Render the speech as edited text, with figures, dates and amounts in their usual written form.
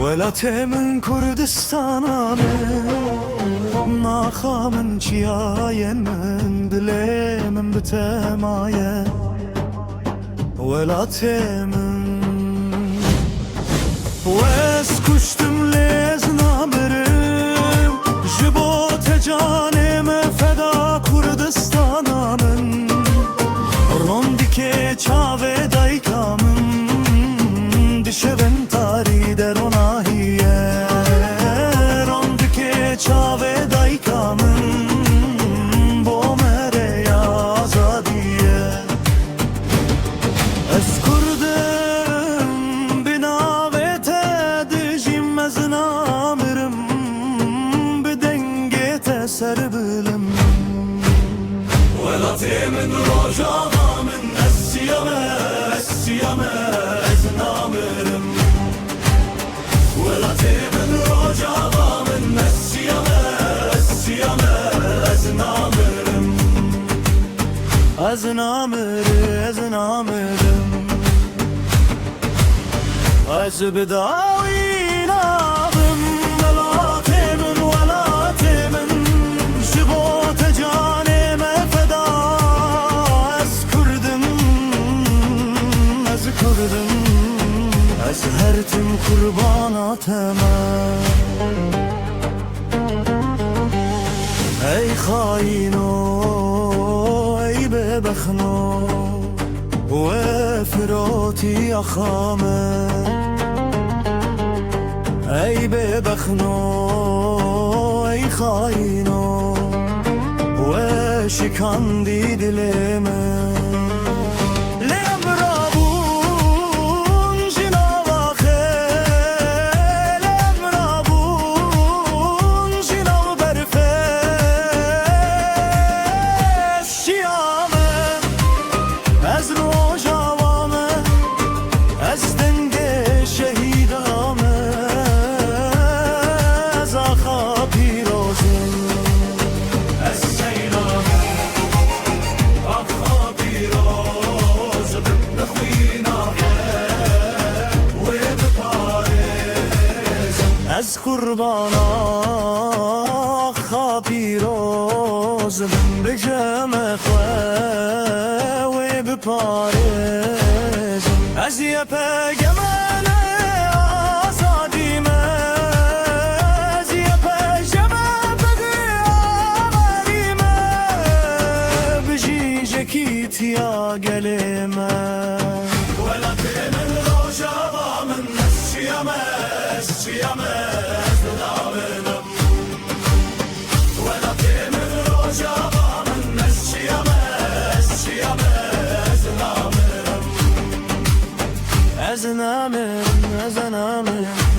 ولاتي من كردستان ناخا من چیاین من دلی من بتمایه ولاتي من وز کشتم لیز نامرم جبو تجانم فدا کردستان من روندی که چاوه دایکامم دشون تاری دروناهیه روندی که چاوه دایکامم با مره آزادیه از کردم بناوه تدجیم از نامرم بدنگه تسر بلم ولاتي من رجاء من السيامة از نامرم ولاتي من رجاء من السيامة از نامرم از نامرم از بداوی نابم ولاتي من جبو تجانم فدا از کردم از هر تیم قرباناتم ای خاینو ای ببخنو و فروتی اخامه ای ببخنو ای خاینو و شکاندی دلمه از قربانا خاپیروزم بجمع خواه و بپارزم از یپه گمن آزادیم از یپه جمع بگی آوریم بجی جکی تیا گلیم ولاتي من رجاء من السيامة ولاتي من رجاء من السيامة از نامرم